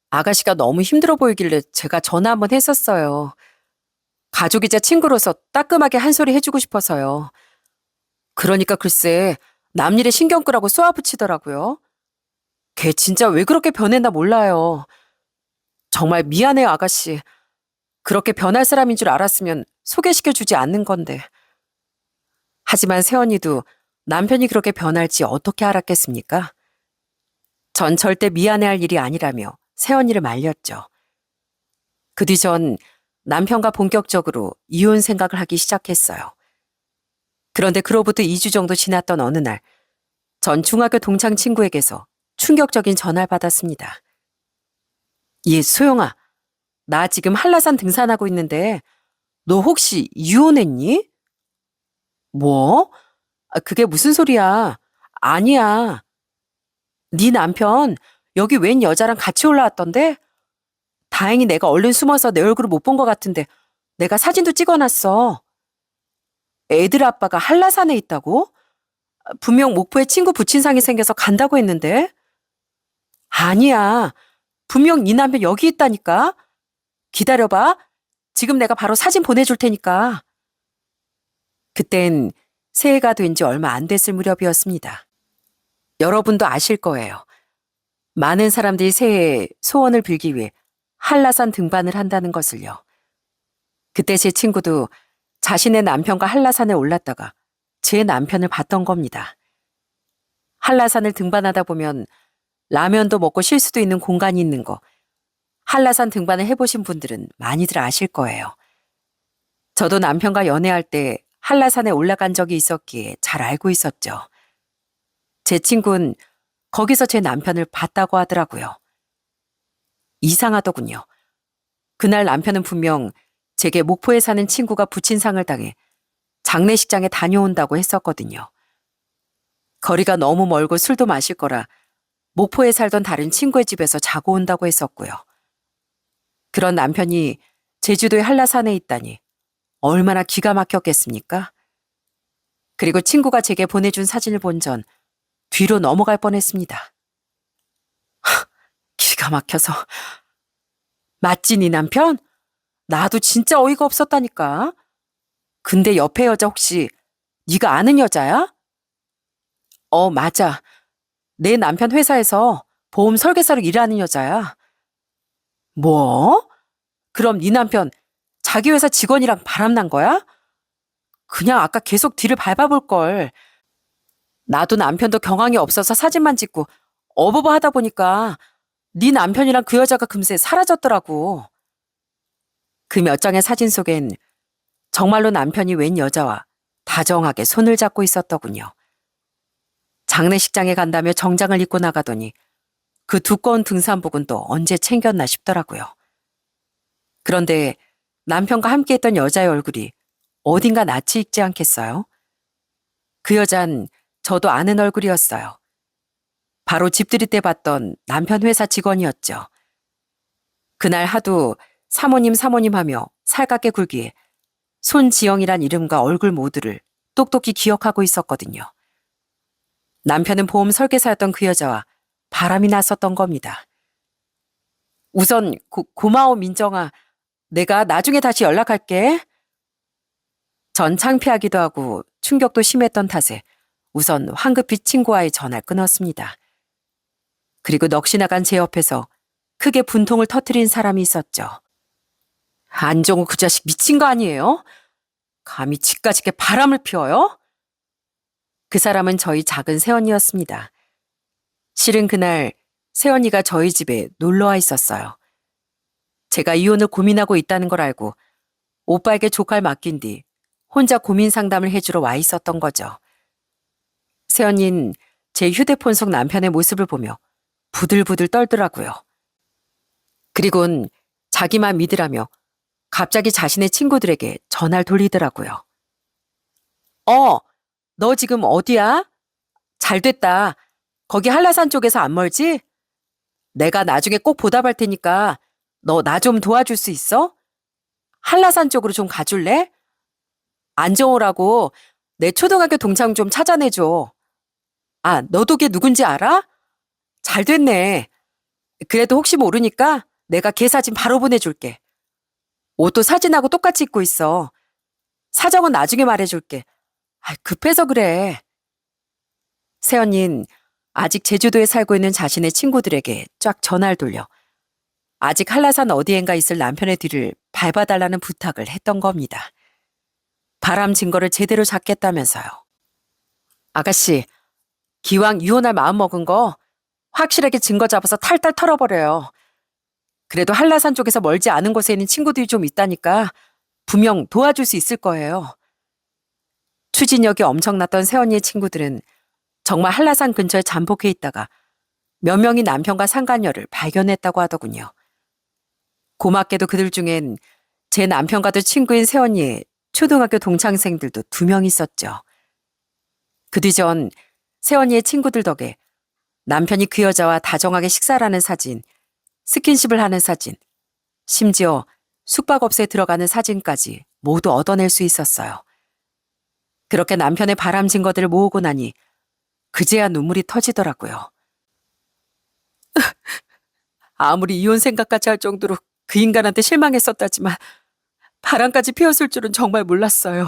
아가씨가 너무 힘들어 보이길래 제가 전화 한번 했었어요. 가족이자 친구로서 따끔하게 한 소리 해주고 싶어서요. 그러니까 글쎄 남일에 신경 끄라고 쏘아붙이더라고요. 걔 진짜 왜 그렇게 변했나 몰라요. 정말 미안해요, 아가씨. 그렇게 변할 사람인 줄 알았으면 소개시켜주지 않는 건데. 하지만 새언니도 남편이 그렇게 변할지 어떻게 알았겠습니까? 전 절대 미안해할 일이 아니라며 새언니를 말렸죠. 그 뒤 전 남편과 본격적으로 이혼 생각을 하기 시작했어요. 그런데 그로부터 2주 정도 지났던 어느 날, 전 중학교 동창 친구에게서 충격적인 전화를 받았습니다. 예, 소영아, 나 지금 한라산 등산하고 있는데 너 혹시 이혼했니? 뭐? 그게 무슨 소리야? 아니야. 네 남편 여기 웬 여자랑 같이 올라왔던데? 다행히 내가 얼른 숨어서 내 얼굴을 못 본 것 같은데 내가 사진도 찍어놨어. 애들 아빠가 한라산에 있다고? 분명 목포에 친구 부친상이 생겨서 간다고 했는데? 아니야. 분명 네 남편 여기 있다니까. 기다려봐. 지금 내가 바로 사진 보내줄 테니까. 그땐 새해가 된 지 얼마 안 됐을 무렵이었습니다. 여러분도 아실 거예요. 많은 사람들이 새해에 소원을 빌기 위해 한라산 등반을 한다는 것을요. 그때 제 친구도 자신의 남편과 한라산에 올랐다가 제 남편을 봤던 겁니다. 한라산을 등반하다 보면 라면도 먹고 쉴 수도 있는 공간이 있는 거, 한라산 등반을 해보신 분들은 많이들 아실 거예요. 저도 남편과 연애할 때 한라산에 올라간 적이 있었기에 잘 알고 있었죠. 제 친구는 거기서 제 남편을 봤다고 하더라고요. 이상하더군요. 그날 남편은 분명 제게 목포에 사는 친구가 부친상을 당해 장례식장에 다녀온다고 했었거든요. 거리가 너무 멀고 술도 마실 거라 목포에 살던 다른 친구의 집에서 자고 온다고 했었고요. 그런 남편이 제주도의 한라산에 있다니 얼마나 기가 막혔겠습니까? 그리고 친구가 제게 보내준 사진을 본 전 뒤로 넘어갈 뻔했습니다. 기가 막혀서. 맞지, 네 남편? 나도 진짜 어이가 없었다니까. 근데 옆에 여자 혹시 네가 아는 여자야? 맞아. 내 남편 회사에서 보험 설계사로 일하는 여자야. 뭐? 그럼 네 남편 자기 회사 직원이랑 바람난 거야? 그냥 아까 계속 뒤를 밟아볼 걸. 나도 남편도 경황이 없어서 사진만 찍고 어버버 하다 보니까 네 남편이랑 그 여자가 금세 사라졌더라고. 그 몇 장의 사진 속엔 정말로 남편이 웬 여자와 다정하게 손을 잡고 있었더군요. 장례식장에 간다며 정장을 입고 나가더니 그 두꺼운 등산복은 또 언제 챙겼나 싶더라고요. 그런데 남편과 함께했던 여자의 얼굴이 어딘가 낯이 익지 않겠어요? 그 여잔 저도 아는 얼굴이었어요. 바로 집들이 때 봤던 남편 회사 직원이었죠. 그날 하도 사모님 사모님 하며 살갑게 굴기에 손지영이란 이름과 얼굴 모두를 똑똑히 기억하고 있었거든요. 남편은 보험 설계사였던 그 여자와 바람이 났었던 겁니다. 우선 고마워 민정아. 내가 나중에 다시 연락할게. 전 창피하기도 하고 충격도 심했던 탓에 우선 황급히 친구와의 전화를 끊었습니다. 그리고 넋이 나간 제 옆에서 크게 분통을 터뜨린 사람이 있었죠. 안정우 그 자식 미친 거 아니에요? 감히 집까지 바람을 피워요? 그 사람은 저희 작은 새언니였습니다. 실은 그날 새언니가 저희 집에 놀러와 있었어요. 제가 이혼을 고민하고 있다는 걸 알고 오빠에게 조카를 맡긴 뒤 혼자 고민 상담을 해주러 와 있었던 거죠. 새언니는 제 휴대폰 속 남편의 모습을 보며 부들부들 떨더라고요. 그리곤 자기만 믿으라며 갑자기 자신의 친구들에게 전화를 돌리더라고요. 너 지금 어디야? 잘 됐다. 거기 한라산 쪽에서 안 멀지? 내가 나중에 꼭 보답할 테니까 너 나 좀 도와줄 수 있어? 한라산 쪽으로 좀 가줄래? 안정호라고 내 초등학교 동창 좀 찾아내줘. 아, 너도 걔 누군지 알아? 잘 됐네. 그래도 혹시 모르니까 내가 걔 사진 바로 보내줄게. 옷도 사진하고 똑같이 입고 있어. 사정은 나중에 말해줄게. 급해서 그래. 새언니는 아직 제주도에 살고 있는 자신의 친구들에게 쫙 전화를 돌려 아직 한라산 어디엔가 있을 남편의 뒤를 밟아달라는 부탁을 했던 겁니다. 바람 증거를 제대로 잡겠다면서요. 아가씨, 기왕 이혼할 마음 먹은 거 확실하게 증거 잡아서 탈탈 털어버려요. 그래도 한라산 쪽에서 멀지 않은 곳에 있는 친구들이 좀 있다니까 분명 도와줄 수 있을 거예요. 추진력이 엄청났던 새언니의 친구들은 정말 한라산 근처에 잠복해 있다가 몇 명이 남편과 상간녀를 발견했다고 하더군요. 고맙게도 그들 중엔 제 남편과도 친구인 새언니의 초등학교 동창생들도 2명 있었죠. 그 뒤전 새언니의 친구들 덕에 남편이 그 여자와 다정하게 식사를 하는 사진, 스킨십을 하는 사진, 심지어 숙박업소에 들어가는 사진까지 모두 얻어낼 수 있었어요. 그렇게 남편의 바람 증거들을 모으고 나니 그제야 눈물이 터지더라고요. 아무리 이혼 생각까지 할 정도로 그 인간한테 실망했었다지만 바람까지 피웠을 줄은 정말 몰랐어요.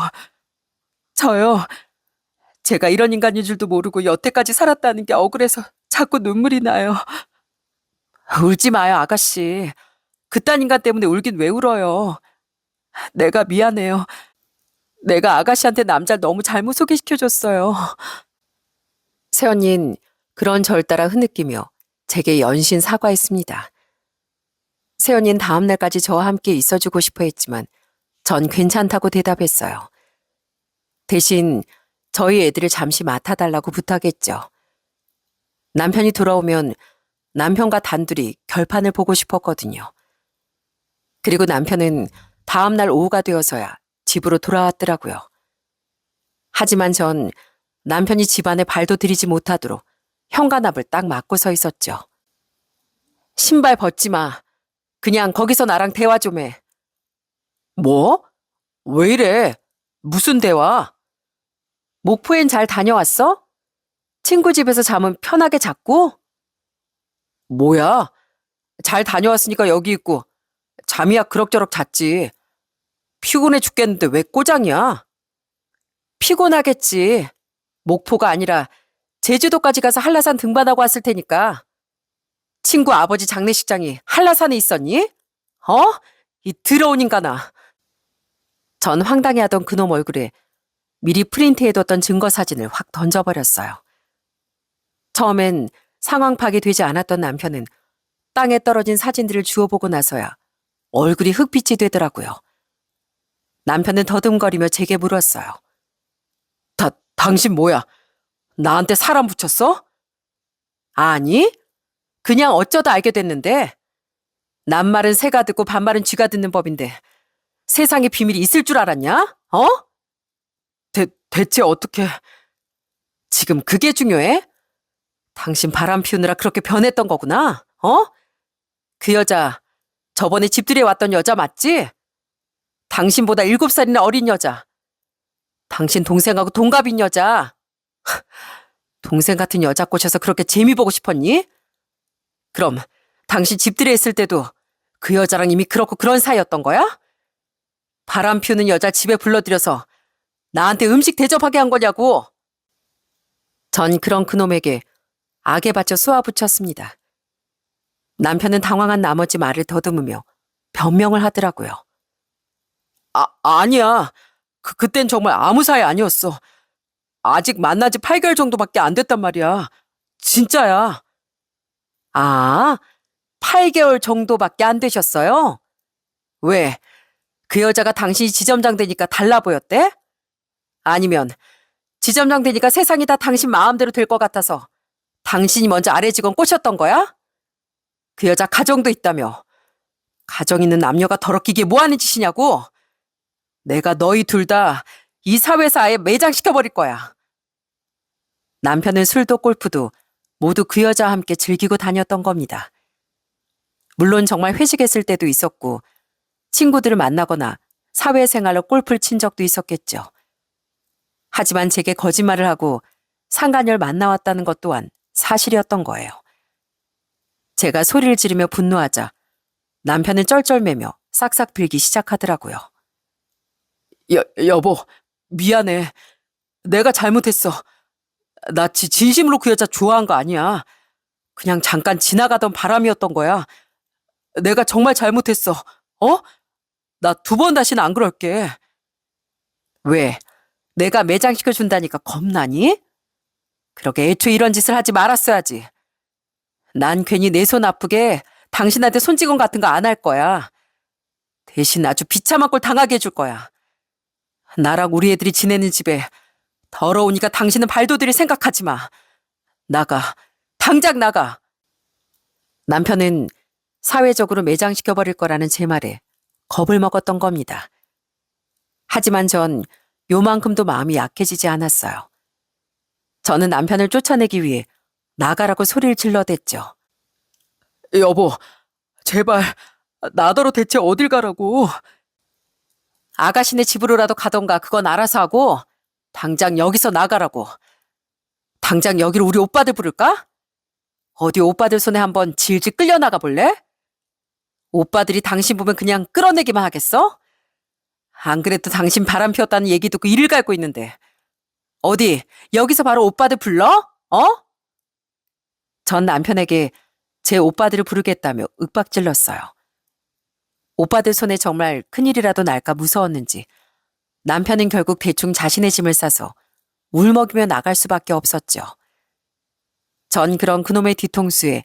저요. 제가 이런 인간인 줄도 모르고 여태까지 살았다는 게 억울해서 자꾸 눈물이 나요. 울지 마요, 아가씨. 그딴 인간 때문에 울긴 왜 울어요. 내가 미안해요. 내가 아가씨한테 남자를 너무 잘못 소개시켜줬어요. 새언니는 그런 절 따라 흐느끼며 제게 연신 사과했습니다. 새언니는 다음 날까지 저와 함께 있어주고 싶어 했지만 전 괜찮다고 대답했어요. 대신 저희 애들을 잠시 맡아달라고 부탁했죠. 남편이 돌아오면 남편과 단둘이 결판을 보고 싶었거든요. 그리고 남편은 다음 날 오후가 되어서야 집으로 돌아왔더라고요. 하지만 전 남편이 집안에 발도 들이지 못하도록 현관앞을 딱 막고 서 있었죠. 신발 벗지 마. 그냥 거기서 나랑 대화 좀 해. 뭐? 왜 이래? 무슨 대화? 목포엔 잘 다녀왔어? 친구 집에서 잠은 편하게 잤고? 뭐야? 잘 다녀왔으니까 여기 있고 잠이야 그럭저럭 잤지. 피곤해 죽겠는데 왜 꼬장이야? 피곤하겠지. 목포가 아니라 제주도까지 가서 한라산 등반하고 왔을 테니까. 친구 아버지 장례식장이 한라산에 있었니? 이 더러운 인간아. 전 황당해하던 그놈 얼굴에 미리 프린트해뒀던 증거 사진을 확 던져버렸어요. 처음엔 상황 파악이 되지 않았던 남편은 땅에 떨어진 사진들을 주워보고 나서야 얼굴이 흑빛이 되더라고요. 남편은 더듬거리며 제게 물었어요. 당신 뭐야? 나한테 사람 붙였어? 아니, 그냥 어쩌다 알게 됐는데. 낱말은 새가 듣고 반말은 쥐가 듣는 법인데 세상에 비밀이 있을 줄 알았냐? 어? 대체 어떻게... 지금 그게 중요해? 당신 바람 피우느라 그렇게 변했던 거구나, 어? 그 여자, 저번에 집들이에 왔던 여자 맞지? 당신보다 7살이나 어린 여자. 당신 동생하고 동갑인 여자. 동생 같은 여자 꼬셔서 그렇게 재미 보고 싶었니? 그럼 당신 집들이에 있을 때도 그 여자랑 이미 그렇고 그런 사이였던 거야? 바람 피우는 여자 집에 불러들여서 나한테 음식 대접하게 한 거냐고. 전 그런 그놈에게 악에 받쳐 쏘아붙였습니다. 남편은 당황한 나머지 말을 더듬으며 변명을 하더라고요. 아니야. 그땐 정말 아무 사이 아니었어. 아직 만난 지 8개월 정도밖에 안 됐단 말이야. 진짜야. 아, 8개월 정도밖에 안 되셨어요? 왜? 그 여자가 당신이 지점장 되니까 달라 보였대? 아니면 지점장 되니까 세상이 다 당신 마음대로 될 것 같아서 당신이 먼저 아래 직원 꼬셨던 거야? 그 여자 가정도 있다며. 가정 있는 남녀가 더럽히기에 뭐 하는 짓이냐고. 내가 너희 둘 다 이 사회에서 아예 매장시켜버릴 거야. 남편은 술도 골프도 모두 그 여자와 함께 즐기고 다녔던 겁니다. 물론 정말 회식했을 때도 있었고 친구들을 만나거나 사회생활로 골프를 친 적도 있었겠죠. 하지만 제게 거짓말을 하고 상간녀를 만나왔다는 것 또한 사실이었던 거예요. 제가 소리를 지르며 분노하자 남편은 쩔쩔매며 싹싹 빌기 시작하더라고요. 여보, 미안해. 내가 잘못했어. 나 진심으로 그 여자 좋아한 거 아니야. 그냥 잠깐 지나가던 바람이었던 거야. 내가 정말 잘못했어. 어? 나 2번 다시는 안 그럴게. 왜? 내가 매장시켜준다니까 겁나니? 그러게 애초에 이런 짓을 하지 말았어야지. 난 괜히 내 손 아프게 당신한테 손찌검 같은 거 안 할 거야. 대신 아주 비참한 꼴 당하게 해줄 거야. 나랑 우리 애들이 지내는 집에 더러우니까 당신은 발도들이 생각하지 마. 나가. 당장 나가. 남편은 사회적으로 매장시켜버릴 거라는 제 말에 겁을 먹었던 겁니다. 하지만 전 요만큼도 마음이 약해지지 않았어요. 저는 남편을 쫓아내기 위해 나가라고 소리를 질러댔죠. 여보, 제발 나더러 대체 어딜 가라고. 아가씨네 집으로라도 가던가 그건 알아서 하고 당장 여기서 나가라고. 당장 여기로 우리 오빠들 부를까? 어디 오빠들 손에 한번 질질 끌려나가 볼래? 오빠들이 당신 보면 그냥 끌어내기만 하겠어? 안 그래도 당신 바람 피웠다는 얘기 듣고 이를 갈고 있는데 어디 여기서 바로 오빠들 불러? 어? 전 남편에게 제 오빠들을 부르겠다며 윽박질렀어요. 오빠들 손에 정말 큰일이라도 날까 무서웠는지 남편은 결국 대충 자신의 짐을 싸서 울먹이며 나갈 수밖에 없었죠. 전 그런 그놈의 뒤통수에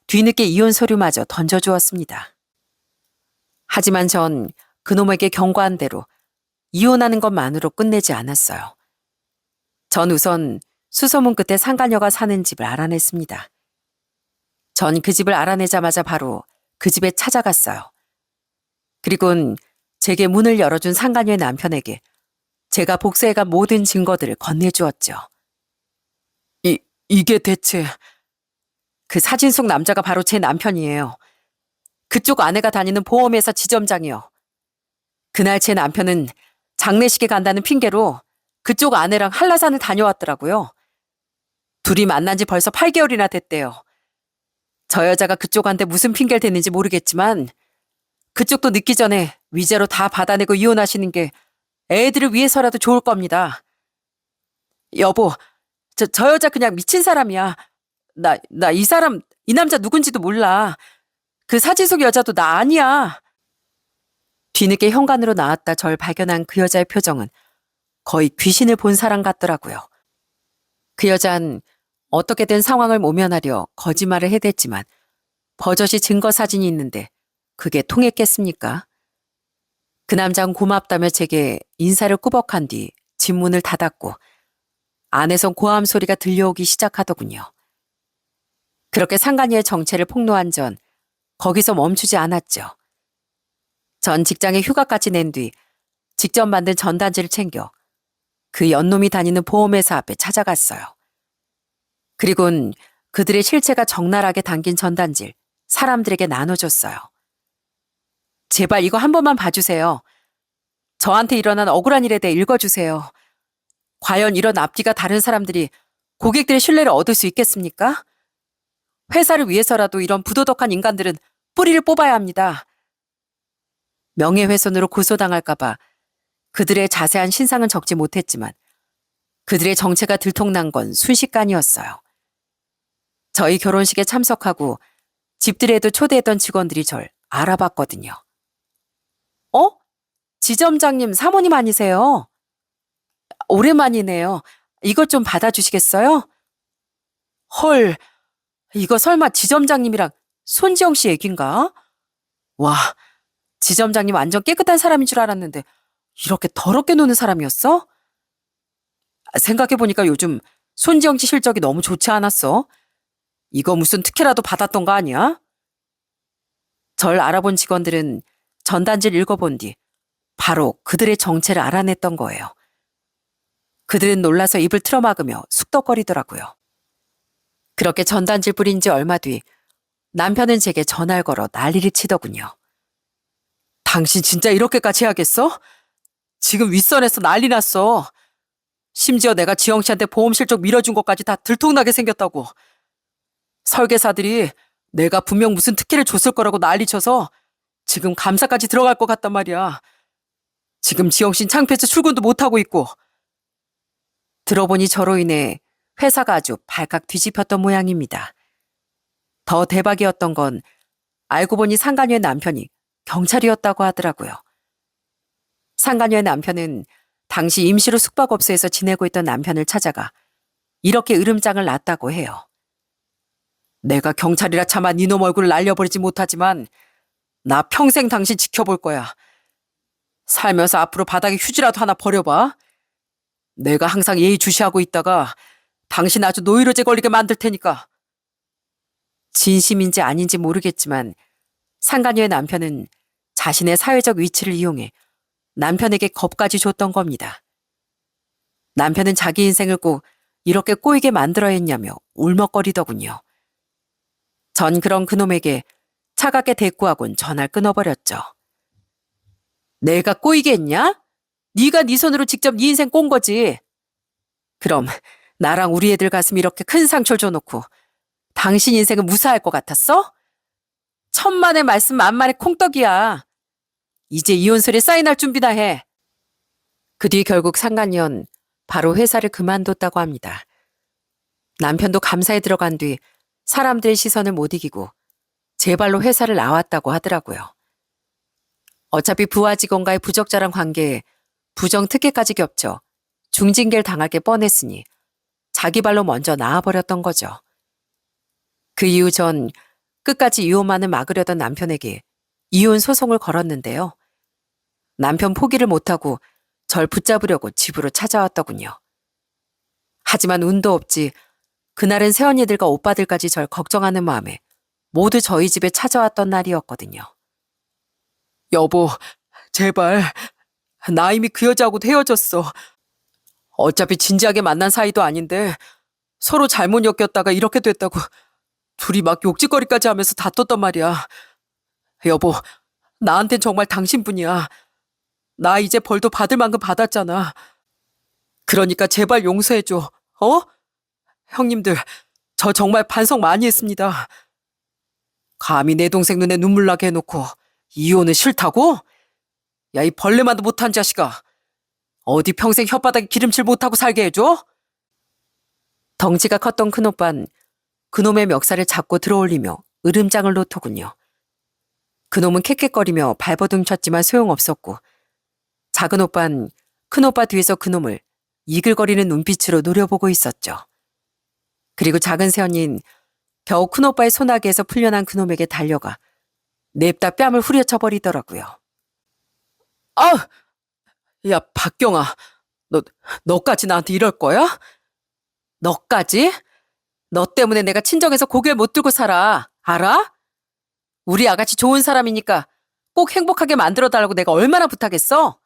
뒤늦게 이혼 서류마저 던져주었습니다. 하지만 전 그놈에게 경고한 대로 이혼하는 것만으로 끝내지 않았어요. 전 우선 수소문 끝에 상간녀가 사는 집을 알아냈습니다. 전 그 집을 알아내자마자 바로 그 집에 찾아갔어요. 그리고는 제게 문을 열어준 상간녀의 남편에게 제가 복사해간 모든 증거들을 건네주었죠. 이게 대체... 그 사진 속 남자가 바로 제 남편이에요. 그쪽 아내가 다니는 보험회사 지점장이요. 그날 제 남편은 장례식에 간다는 핑계로 그쪽 아내랑 한라산을 다녀왔더라고요. 둘이 만난 지 벌써 8개월이나 됐대요. 저 여자가 그쪽한테 무슨 핑계를 댔는지 모르겠지만 그쪽도 늦기 전에 위자료 다 받아내고 이혼하시는 게 애들을 위해서라도 좋을 겁니다. 여보, 저 여자 그냥 미친 사람이야. 나 이 사람, 이 남자 누군지도 몰라. 그 사진 속 여자도 나 아니야. 뒤늦게 현관으로 나왔다 절 발견한 그 여자의 표정은 거의 귀신을 본 사람 같더라고요. 그 여잔 어떻게든 상황을 모면하려 거짓말을 해댔지만 버젓이 증거 사진이 있는데 그게 통했겠습니까? 그 남자는 고맙다며 제게 인사를 꾸벅한 뒤 집 문을 닫았고 안에선 고함 소리가 들려오기 시작하더군요. 그렇게 상간이의 정체를 폭로한 전 거기서 멈추지 않았죠. 전 직장에 휴가까지 낸 뒤 직접 만든 전단지를 챙겨 그 연놈이 다니는 보험회사 앞에 찾아갔어요. 그리곤 그들의 실체가 적나라하게 담긴 전단지를 사람들에게 나눠줬어요. 제발 이거 한 번만 봐주세요. 저한테 일어난 억울한 일에 대해 읽어주세요. 과연 이런 앞뒤가 다른 사람들이 고객들의 신뢰를 얻을 수 있겠습니까? 회사를 위해서라도 이런 부도덕한 인간들은 뿌리를 뽑아야 합니다. 명예훼손으로 고소당할까봐 그들의 자세한 신상은 적지 못했지만 그들의 정체가 들통난 건 순식간이었어요. 저희 결혼식에 참석하고 집들이에도 초대했던 직원들이 절 알아봤거든요. 지점장님 사모님 아니세요? 오랜만이네요. 이것 좀 받아주시겠어요? 헐, 이거 설마 지점장님이랑 손지영 씨 얘긴가? 와, 지점장님 완전 깨끗한 사람인 줄 알았는데 이렇게 더럽게 노는 사람이었어? 생각해보니까 요즘 손지영 씨 실적이 너무 좋지 않았어? 이거 무슨 특혜라도 받았던 거 아니야? 절 알아본 직원들은 전단지를 읽어본 뒤 바로 그들의 정체를 알아냈던 거예요. 그들은 놀라서 입을 틀어막으며 숙덕거리더라고요. 그렇게 전단지를 뿌린 지 얼마 뒤 남편은 제게 전화를 걸어 난리를 치더군요. 당신 진짜 이렇게까지 해야겠어? 지금 윗선에서 난리 났어. 심지어 내가 지영 씨한테 보험 실적 밀어준 것까지 다 들통나게 생겼다고. 설계사들이 내가 분명 무슨 특혜를 줬을 거라고 난리쳐서 지금 감사까지 들어갈 것 같단 말이야. 지금 지영 씨는 창피해서 출근도 못하고 있고. 들어보니 저로 인해 회사가 아주 발칵 뒤집혔던 모양입니다. 더 대박이었던 건 알고 보니 상간녀의 남편이 경찰이었다고 하더라고요. 상간녀의 남편은 당시 임시로 숙박업소에서 지내고 있던 남편을 찾아가 이렇게 으름장을 놨다고 해요. 내가 경찰이라 차마 니놈 얼굴을 날려버리지 못하지만 나 평생 당신 지켜볼 거야. 살면서 앞으로 바닥에 휴지라도 하나 버려봐. 내가 항상 예의주시하고 있다가 당신 아주 노이로제 걸리게 만들 테니까. 진심인지 아닌지 모르겠지만 상간녀의 남편은 자신의 사회적 위치를 이용해 남편에게 겁까지 줬던 겁니다. 남편은 자기 인생을 꼭 이렇게 꼬이게 만들어야 했냐며 울먹거리더군요. 전 그런 그놈에게 차갑게 대꾸하곤 전화를 끊어버렸죠. 내가 꼬이게 했냐? 네가 네 손으로 직접 네 인생 꼰 거지. 그럼 나랑 우리 애들 가슴 이렇게 큰 상처를 줘놓고 당신 인생은 무사할 것 같았어? 천만의 말씀 만만의 콩떡이야. 이제 이혼설에 사인할 준비나 해. 그 뒤 결국 상간년 바로 회사를 그만뒀다고 합니다. 남편도 감사에 들어간 뒤 사람들의 시선을 못 이기고 제 발로 회사를 나왔다고 하더라고요. 어차피 부하 직원과의 부적절한 관계에 부정특혜까지 겹쳐 중징계를 당하게 뻔했으니 자기 발로 먼저 나와버렸던 거죠. 그 이후 전 끝까지 이혼만을 막으려던 남편에게 이혼 소송을 걸었는데요. 남편 포기를 못하고 절 붙잡으려고 집으로 찾아왔더군요. 하지만 운도 없지 그날은 새언니들과 오빠들까지 절 걱정하는 마음에 모두 저희 집에 찾아왔던 날이었거든요. 여보, 제발. 나 이미 그 여자하고도 헤어졌어. 어차피 진지하게 만난 사이도 아닌데 서로 잘못 엮였다가 이렇게 됐다고 둘이 막 욕짓거리까지 하면서 다퉜단 말이야. 여보, 나한텐 정말 당신뿐이야. 나 이제 벌도 받을 만큼 받았잖아. 그러니까 제발 용서해줘. 어? 형님들, 저 정말 반성 많이 했습니다. 감히 내 동생 눈에 눈물 나게 해놓고 이혼은 싫다고? 야, 이 벌레만도 못한 자식아. 어디 평생 혓바닥에 기름칠 못하고 살게 해줘? 덩치가 컸던 큰오빤 그놈의 멱살을 잡고 들어올리며 으름장을 놓더군요. 그놈은 캑캑거리며 발버둥 쳤지만 소용없었고 작은 오빤 큰오빠 뒤에서 그놈을 이글거리는 눈빛으로 노려보고 있었죠. 그리고 작은 새언니는 겨우 큰오빠의 소나기에서 풀려난 그놈에게 달려가 냅다 뺨을 후려쳐버리더라고요. 아! 야, 박경아, 너까지 나한테 이럴 거야? 너까지? 너 때문에 내가 친정에서 고개를 못 들고 살아. 알아? 우리 아가씨 좋은 사람이니까 꼭 행복하게 만들어달라고 내가 얼마나 부탁했어?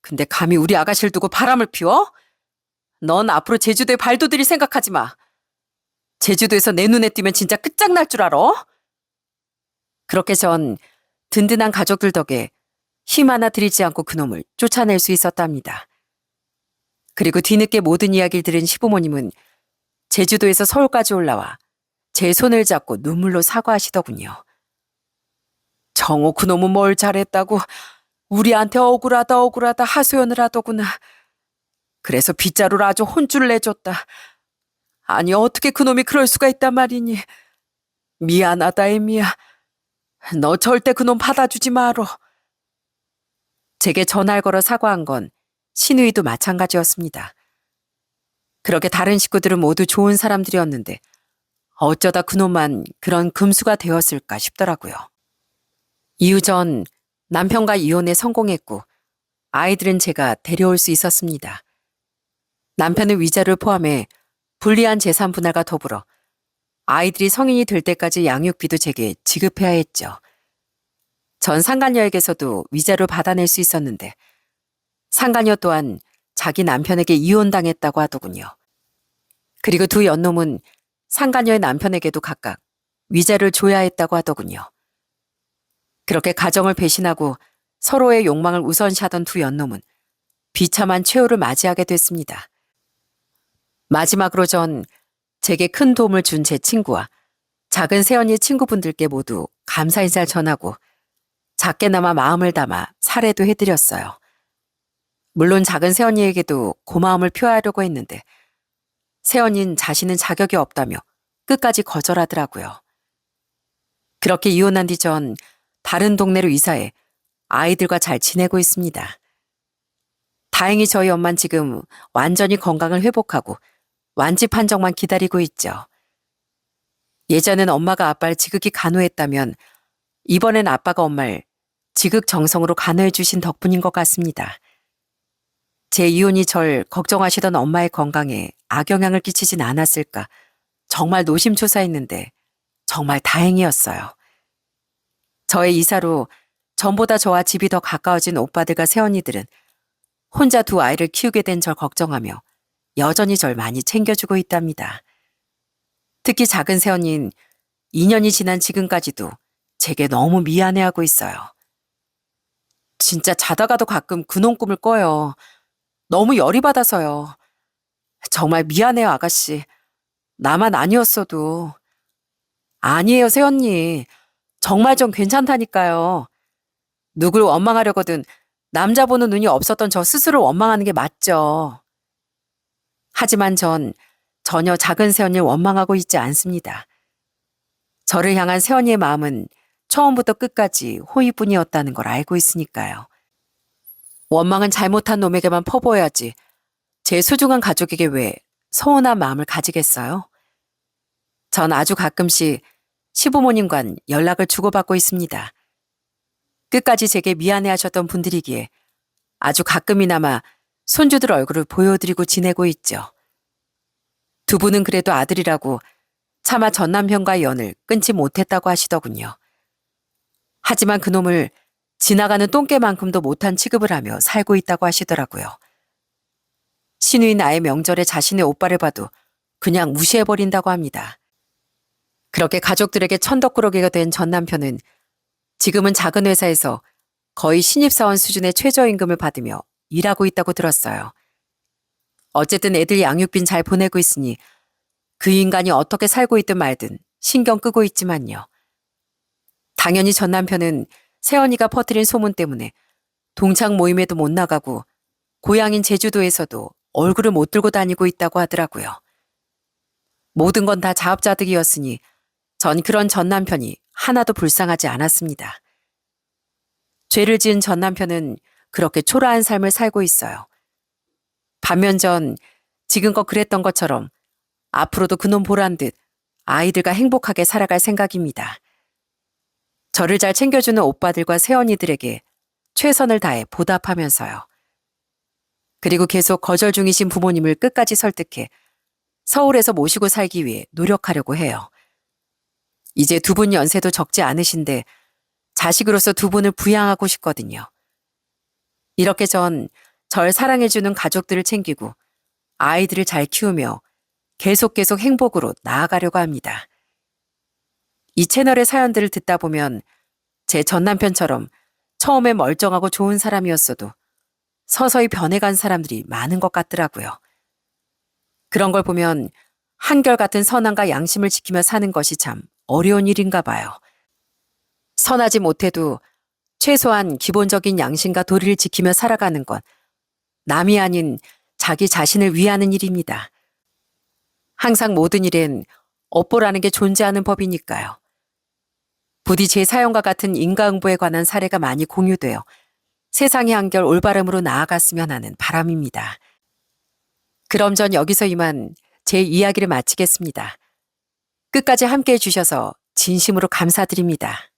근데 감히 우리 아가씨를 두고 바람을 피워? 넌 앞으로 제주도에 발도 들일 생각하지 마. 제주도에서 내 눈에 띄면 진짜 끝장날 줄 알아? 그렇게 전 든든한 가족들 덕에 힘 하나 들이지 않고 그놈을 쫓아낼 수 있었답니다. 그리고 뒤늦게 모든 이야기를 들은 시부모님은 제주도에서 서울까지 올라와 제 손을 잡고 눈물로 사과하시더군요. 정호 그놈은 뭘 잘했다고 우리한테 억울하다 하소연을 하더구나. 그래서 빗자루를 아주 혼쭐을 내줬다. 아니 어떻게 그놈이 그럴 수가 있단 말이니. 미안하다 애미야. 너 절대 그놈 받아주지 마라. 제게 전화를 걸어 사과한 건 신우이도 마찬가지였습니다. 그렇게 다른 식구들은 모두 좋은 사람들이었는데 어쩌다 그놈만 그런 금수가 되었을까 싶더라고요. 이후 전 남편과 이혼에 성공했고 아이들은 제가 데려올 수 있었습니다. 남편은 위자료를 포함해 불리한 재산 분할과 더불어 아이들이 성인이 될 때까지 양육비도 제게 지급해야 했죠. 전 상간녀에게서도 위자료를 받아낼 수 있었는데 상간녀 또한 자기 남편에게 이혼당했다고 하더군요. 그리고 두 연놈은 상간녀의 남편에게도 각각 위자료를 줘야 했다고 하더군요. 그렇게 가정을 배신하고 서로의 욕망을 우선시하던 두 연놈은 비참한 최후를 맞이하게 됐습니다. 마지막으로 전 제게 큰 도움을 준 제 친구와 작은 새언니의 친구분들께 모두 감사 인사를 전하고 작게나마 마음을 담아 사례도 해드렸어요. 물론 작은 새언니에게도 고마움을 표하려고 했는데 새언니는 자신은 자격이 없다며 끝까지 거절하더라고요. 그렇게 이혼한 뒤 전 다른 동네로 이사해 아이들과 잘 지내고 있습니다. 다행히 저희 엄마는 지금 완전히 건강을 회복하고 완치 판정만 기다리고 있죠. 예전엔 엄마가 아빠를 지극히 간호했다면 이번엔 아빠가 엄마를 지극정성으로 간호해 주신 덕분인 것 같습니다. 제 이혼이 절 걱정하시던 엄마의 건강에 악영향을 끼치진 않았을까 정말 노심초사했는데 정말 다행이었어요. 저의 이사로 전보다 저와 집이 더 가까워진 오빠들과 새언니들은 혼자 두 아이를 키우게 된 절 걱정하며 여전히 절 많이 챙겨주고 있답니다. 특히 작은 새언니는 2년이 지난 지금까지도 제게 너무 미안해하고 있어요. 진짜 자다가도 가끔 그놈 꿈을 꿔요. 너무 열이 받아서요. 정말 미안해요, 아가씨. 나만 아니었어도. 아니에요, 새언니. 정말 좀 괜찮다니까요. 누굴 원망하려거든 남자 보는 눈이 없었던 저 스스로 원망하는 게 맞죠. 하지만 전 전혀 작은 새언니를 원망하고 있지 않습니다. 저를 향한 새언니의 마음은 처음부터 끝까지 호의뿐이었다는 걸 알고 있으니까요. 원망은 잘못한 놈에게만 퍼부어야지 제 소중한 가족에게 왜 서운한 마음을 가지겠어요? 전 아주 가끔씩 시부모님과 연락을 주고받고 있습니다. 끝까지 제게 미안해하셨던 분들이기에 아주 가끔이나마 손주들 얼굴을 보여드리고 지내고 있죠. 두 분은 그래도 아들이라고 차마 전 남편과의 연을 끊지 못했다고 하시더군요. 하지만 그놈을 지나가는 똥개만큼도 못한 취급을 하며 살고 있다고 하시더라고요. 신우인 아의 명절에 자신의 오빠를 봐도 그냥 무시해버린다고 합니다. 그렇게 가족들에게 천덕꾸러기가 된 전 남편은 지금은 작은 회사에서 거의 신입사원 수준의 최저임금을 받으며 일하고 있다고 들었어요. 어쨌든 애들 양육비는 잘 보내고 있으니 그 인간이 어떻게 살고 있든 말든 신경 끄고 있지만요. 당연히 전 남편은 새언니가 퍼뜨린 소문 때문에 동창 모임에도 못 나가고 고향인 제주도에서도 얼굴을 못 들고 다니고 있다고 하더라고요. 모든 건 다 자업자득이었으니 전 그런 전 남편이 하나도 불쌍하지 않았습니다. 죄를 지은 전 남편은 그렇게 초라한 삶을 살고 있어요. 반면 전 지금껏 그랬던 것처럼 앞으로도 그놈 보란 듯 아이들과 행복하게 살아갈 생각입니다. 저를 잘 챙겨주는 오빠들과 새언니들에게 최선을 다해 보답하면서요. 그리고 계속 거절 중이신 부모님을 끝까지 설득해 서울에서 모시고 살기 위해 노력하려고 해요. 이제 두 분 연세도 적지 않으신데 자식으로서 두 분을 부양하고 싶거든요. 이렇게 전 절 사랑해주는 가족들을 챙기고 아이들을 잘 키우며 계속 행복으로 나아가려고 합니다. 이 채널의 사연들을 듣다 보면 제 전 남편처럼 처음에 멀쩡하고 좋은 사람이었어도 서서히 변해간 사람들이 많은 것 같더라고요. 그런 걸 보면 한결같은 선함과 양심을 지키며 사는 것이 참 어려운 일인가 봐요. 선하지 못해도 최소한 기본적인 양심과 도리를 지키며 살아가는 건 남이 아닌 자기 자신을 위하는 일입니다. 항상 모든 일엔 업보라는 게 존재하는 법이니까요. 부디 제 사연과 같은 인과응보에 관한 사례가 많이 공유되어 세상이 한결 올바름으로 나아갔으면 하는 바람입니다. 그럼 전 여기서 이만 제 이야기를 마치겠습니다. 끝까지 함께해 주셔서 진심으로 감사드립니다.